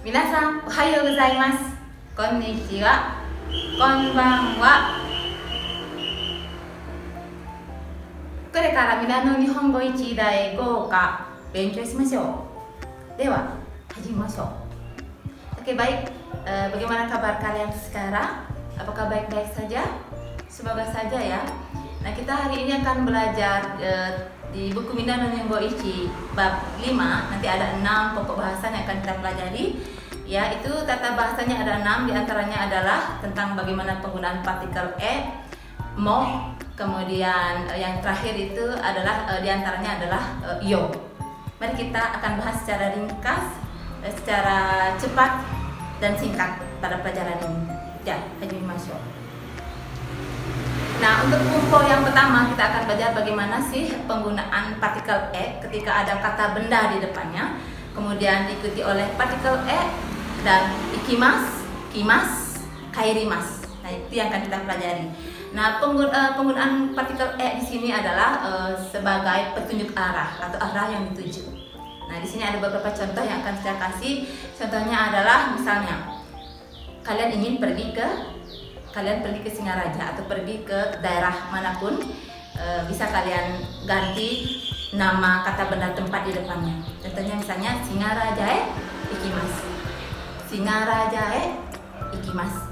皆さん、おはようございます。こんにちは。こんばんは。これから皆の日本語一第5課勉強しましょう。では、始めましょう。Oke, baik. Bagaimana kabar kalian sekarang? Apakah baik-baik saja? Semoga saja ya. Nah, kita hari ini akan belajar di buku Minna no Nihongo Ichi bab 5. Nanti ada 6 pokok bahasa yang akan kita pelajari. Ya, itu tata bahasanya ada 6, diantaranya adalah tentang bagaimana penggunaan partikel e, mo, kemudian yang terakhir itu adalah diantaranya adalah yo. Mari kita akan bahas secara ringkas, secara cepat dan singkat pada pelajaran ini. Ya, masuk. Nah, untuk info yang pertama kita akan belajar bagaimana sih penggunaan partikel e ketika ada kata benda di depannya, kemudian diikuti oleh partikel e dan ikimas, kimas, kairimas. Nah, itu yang akan kita pelajari. Nah, penggunaan partikel e di sini adalah sebagai petunjuk arah atau arah yang dituju. Nah, di sini ada beberapa contoh yang akan saya kasih. Contohnya adalah misalnya kalian ingin pergi ke Singaraja atau pergi ke daerah manapun, bisa kalian ganti nama kata benda tempat di depannya. Contohnya misalnya Singarajae ikimas, Singarajae ikimas.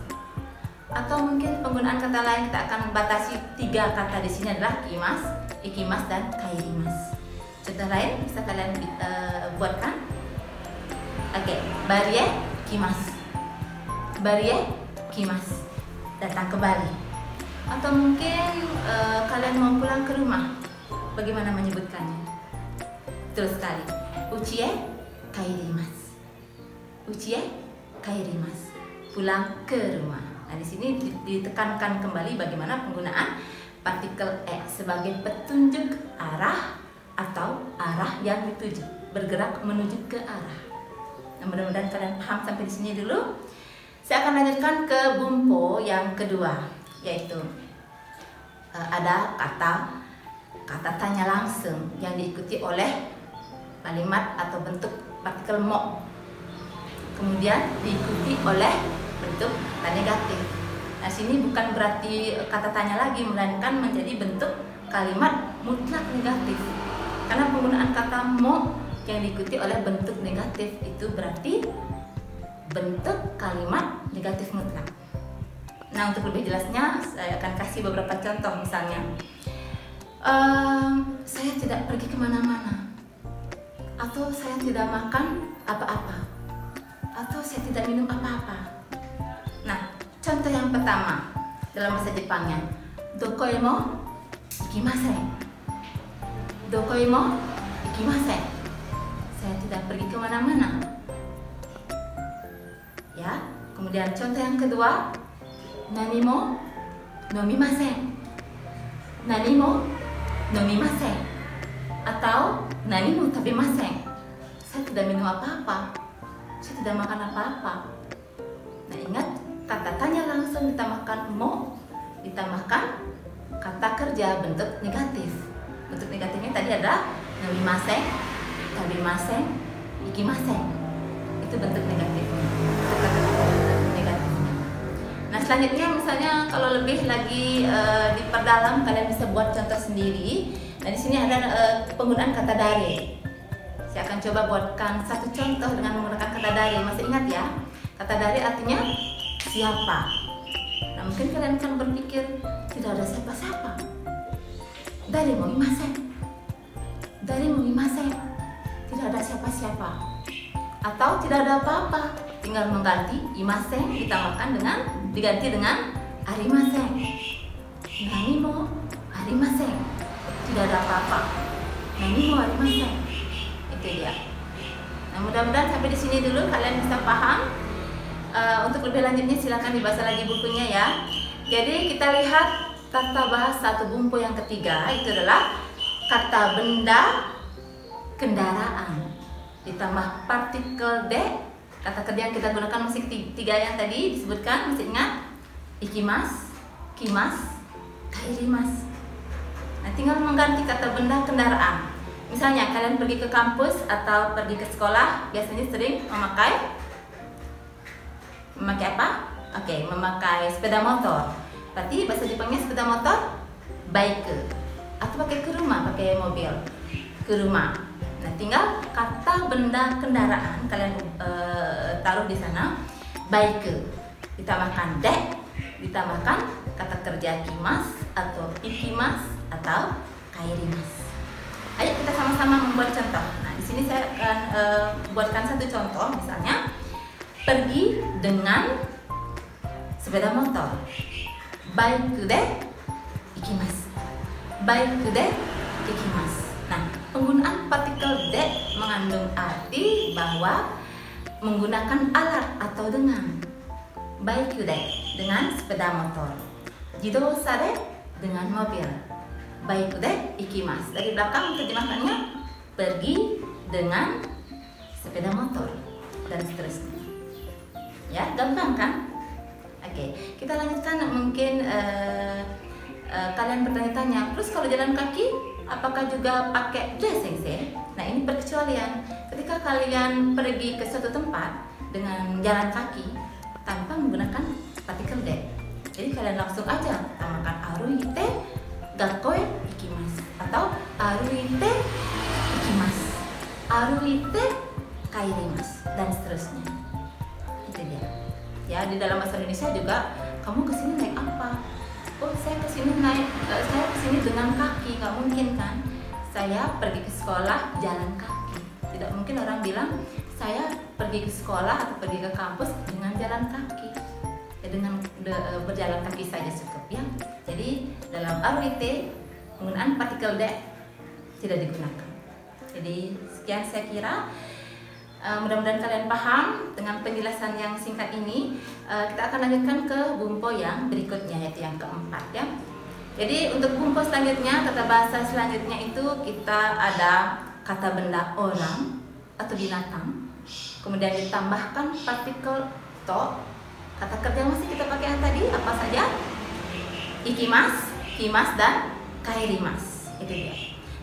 Atau mungkin penggunaan kata lain kita akan batasi 3 kata di sini adalah kimas, ikimas dan kairimas. Contoh lain bisa kalian buatkan. Oke, barie kimas, barie kimas, datang ke Bali. Atau mungkin kalian mau pulang ke rumah, bagaimana menyebutkannya? Betul sekali, uchie kairimas, uchie kairimas, pulang ke rumah. Nah, di sini ditekankan kembali bagaimana penggunaan partikel e sebagai petunjuk arah atau arah yang dituju, bergerak menuju ke arah. Nah, mudah-mudahan kalian paham sampai di sini dulu. Saya akan lanjutkan ke bumpo yang kedua, yaitu ada kata tanya langsung yang diikuti oleh kalimat atau bentuk partikel mo, kemudian diikuti oleh bentuk kata negatif. Nah, sini bukan berarti kata tanya lagi, melainkan menjadi bentuk kalimat mutlak negatif. Karena penggunaan kata mo yang diikuti oleh bentuk negatif itu berarti bentuk kalimat negatif mutlak. Nah, untuk lebih jelasnya saya akan kasih beberapa contoh. Misalnya saya tidak pergi kemana-mana, atau saya tidak makan apa-apa, atau saya tidak minum apa-apa. Nah, contoh yang pertama dalam bahasa Jepangnya, dokoe mo ikimasen, dokoe mo ikimasen, saya tidak pergi kemana-mana. Ya, kemudian contoh yang kedua, nani mo nomimasen, nani mo nomimasen, atau nani mo tabemasen, saya tidak minum apa-apa, saya tidak makan apa-apa. Nah, ingat, kata tanya langsung ditambahkan mo, ditambahkan kata kerja bentuk negatif. Bentuk negatifnya tadi ada nomimasen, tabemasen, ikimasen. Itu bentuk negatifnya. Nah, selanjutnya misalnya kalau lebih lagi diperdalam, kalian bisa buat contoh sendiri. Nah, di sini ada penggunaan kata dare. Saya akan coba buatkan satu contoh dengan menggunakan kata dare. Masih ingat ya? Kata dare artinya siapa. Nah, mungkin kalian akan berpikir tidak ada siapa-siapa. Dare mo imasen, dare mo imasen, tidak ada siapa-siapa. Atau tidak ada apa-apa, tinggal mengganti imasen diganti dengan arimasen. Nani mo arimasen, tidak ada apa-apa. Nani mo arimasen. Itu dia. Nah, mudah-mudahan sampai di sini dulu kalian bisa paham. Untuk lebih lanjutnya silakan dibaca lagi bukunya ya. Jadi kita lihat tata bahasa atau bumpo yang ketiga, itu adalah kata benda kendaraan ditambah partikel d. Kata kerja yang kita gunakan masih 3 yang tadi disebutkan, masih ingat? Ikimas, kimas, kairimas. Nah, tinggal mengganti kata benda kendaraan. Misalnya kalian pergi ke kampus atau pergi ke sekolah, biasanya sering memakai Memakai apa? Oke, memakai sepeda motor. Berarti bahasa Jepangnya sepeda motor bike. Atau pakai ke rumah, pakai mobil ke rumah. Nah, tinggal kata benda kendaraan kalian taruh di sana, bike. Ditambahkan de, ditambahkan kata kerja kimas atau ikimas atau kairimasu. Ayo kita sama-sama membuat contoh. Nah, di sini saya akan buatkan satu contoh, misalnya pergi dengan sepeda motor. Bike de ikimasu. Bike de ikimasu. Nah, penggunaan partikel de mengandung arti bahwa menggunakan alat atau dengan. Bike de dengan sepeda motor. Jidosa de dengan mobil. Bike de ikimasu. Dari belakang terjemahkannya pergi dengan sepeda motor dan seterusnya. Ya, gampang kan? Oke, kita lanjutkan. Mungkin kalian bertanya-tanya, terus kalau jalan kaki apakah juga pakai de, sensei? Nah, ini perkecualian. Ketika kalian pergi ke suatu tempat dengan jalan kaki tanpa menggunakan partikel de, jadi kalian langsung aja tambahkan aruite gakoe ikimasu atau aruite ikimasu, aruite kairimasu dan seterusnya. Itu dia. Ya, di dalam bahasa Indonesia juga kamu kesini naik apa? Oh, saya kesini dengan kaki. Nggak mungkin kan? Saya pergi ke sekolah jalan kaki. Tidak mungkin orang bilang saya pergi ke sekolah atau pergi ke kampus dengan jalan kaki. Ya, dengan berjalan kaki saja cukup ya. Jadi dalam aruite penggunaan partikel de tidak digunakan. Jadi sekian saya kira. Mudah-mudahan kalian paham dengan penjelasan yang singkat ini. Kita akan lanjutkan ke bumpo yang berikutnya, yaitu yang keempat ya. Jadi untuk bumpo selanjutnya, kata bahasa selanjutnya itu kita ada kata benda orang atau binatang, kemudian ditambahkan partikel to. Kata kerja masih kita pakai yang tadi apa saja? Ikimas, kimas dan kairimasu. Itu dia.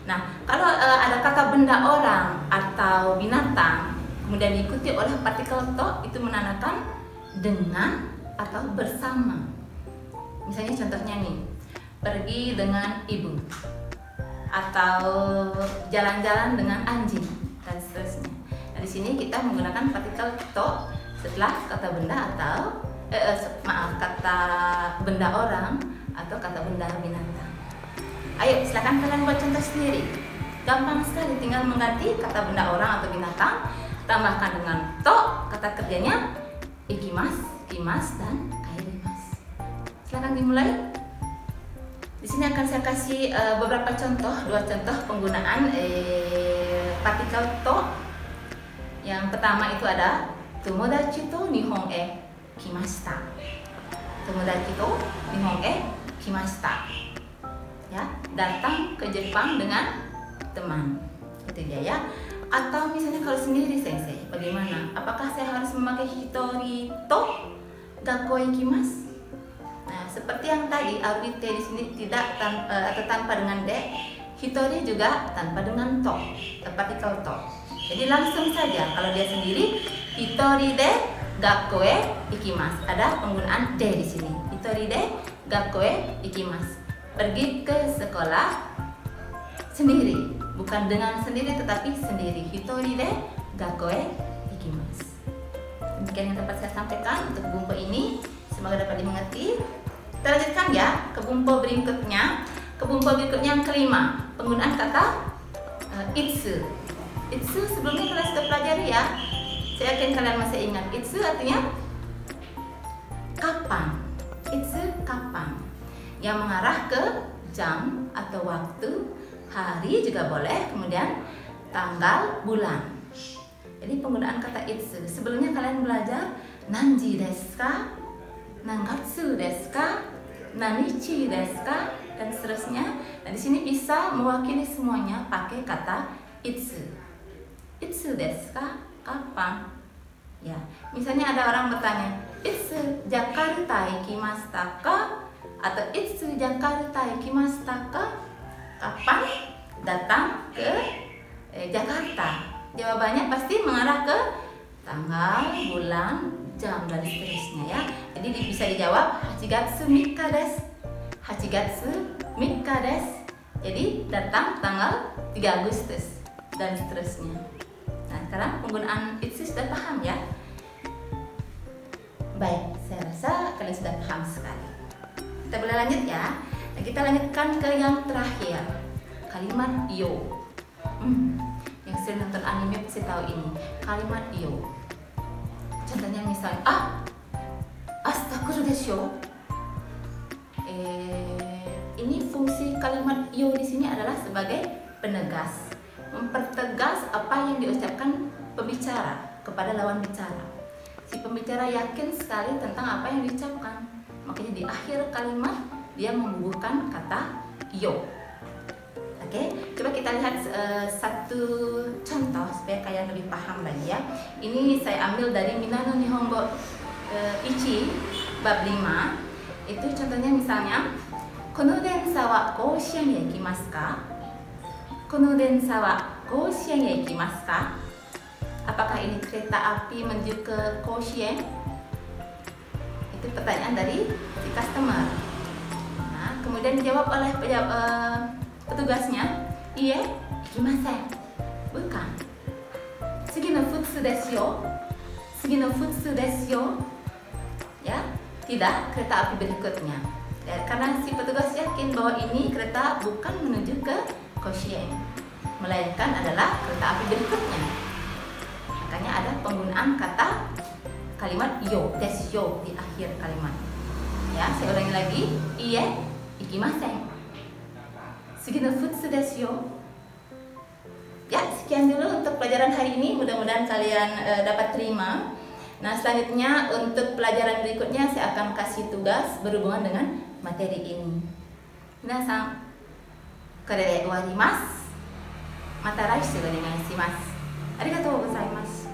Nah, kalau ada kata benda orang atau binatang kemudian diikuti oleh partikel to, itu menandakan dengan atau bersama. Misalnya contohnya nih, pergi dengan ibu atau jalan-jalan dengan anjing dan seterusnya. Nah, di sini kita menggunakan partikel to setelah kata benda atau kata benda orang atau kata benda binatang. Ayo silakan kalian buat contoh sendiri. Gampang sekali, tinggal mengganti kata benda orang atau binatang, tambahkan dengan to, kata kerjanya ikimas, kimas dan kairimasu. Silakan dimulai. Di sini akan saya kasih beberapa contoh, dua contoh penggunaan partikel to. Yang pertama itu ada tomodachi to nihon e kimashita. Tomodachi to nihon e kimashita. Ya, datang ke Jepang dengan teman. Itu dia ya. Atau misalnya kalau sendiri sensei, bagaimana? Apakah saya harus memakai hitori to gakoe ikimasu? Nah, seperti yang tadi aruite di sini tidak atau tanpa dengan de, hitori juga tanpa dengan to, partikel to. Jadi langsung saja kalau dia sendiri hitori de gakoe ikimasu. Ada penggunaan de di sini. Hitori de gakoe ikimasu. Pergi ke sekolah sendiri, bukan dengan sendiri tetapi sendiri. Hitori de gakoe ikimasu. Demikian yang dapat saya sampaikan untuk bumpo ini. Semoga dapat dimengerti. Kita lanjutkan ya ke bumpo berikutnya. Ke bumpo berikutnya yang kelima, penggunaan kata itsu. Itsu sebelumnya kalian sudah pelajari ya. Saya yakin kalian masih ingat. Itsu artinya kapan. Itsu kapan, yang mengarah ke jam atau waktu, hari juga boleh, kemudian tanggal, bulan. Jadi penggunaan kata itsu. Sebelumnya kalian belajar nanji desu ka, nangatsu desu ka, nanichi desu ka, dan seterusnya. Nah, di sini bisa mewakili semuanya pakai kata itsu. Itsu desu ka, kapan? Ya, misalnya ada orang bertanya, itsu Jakarta ikimashita ka? Atau itsu Jakarta ikimashita ka? Kapan datang ke Jakarta? Jawabannya pasti mengarah ke tanggal, bulan, jam dan seterusnya ya. Jadi bisa dijawab Hachigatsu Mikka desu. Hachigatsu Mikka desu. Jadi datang tanggal 3 Agustus dan seterusnya. Nah, sekarang penggunaan itsu sudah paham ya. Baik, saya rasa kalian sudah paham sekali. Kita boleh lanjut ya. Nah, kita lanjutkan ke yang terakhir. Kalimat yo. Yang sering nonton anime pasti tahu ini. Kalimat yo. Contohnya misalnya, astakuru desho. Ini fungsi kalimat yo di sini adalah sebagai penegas, mempertegas apa yang diucapkan pembicara kepada lawan bicara. Si pembicara yakin sekali tentang apa yang diucapkan, makanya di akhir kalimat dia membubuhkan kata yo. Oke, coba kita lihat satu contoh supaya kalian lebih paham lagi ya. Ini saya ambil dari Minano Nihongo Ichi bab 5. Itu contohnya misalnya, kono densa wa koushian e ikimasu ka? Kono densa wa koushian e ikimasu ka? Apakah ini kereta api menuju ke Koshien? Itu pertanyaan dari si customer. Nah, kemudian dijawab oleh petugasnya, iie, ikimasen. Bukan. Sugi no futsu desu yo. Sugi no futsu desu yo. Ya, tidak, kereta api berikutnya. Ya, karena si petugas yakin bahwa ini kereta bukan menuju ke Koshien, melainkan adalah kereta api berikutnya. Makanya ada penggunaan kata kalimat yo, desu yo di akhir kalimat. Ya, saya ulangi lagi. Iie, ikimasen. Sugi no futsu desu yo. Ya, sekian dulu untuk pelajaran hari ini. Mudah-mudahan kalian dapat terima. Nah, selanjutnya untuk pelajaran berikutnya saya akan kasih tugas berhubungan dengan materi ini. Minasan, kore de owarimasu. Mata laishu onegai shimasu. Arigatou gozaimasu.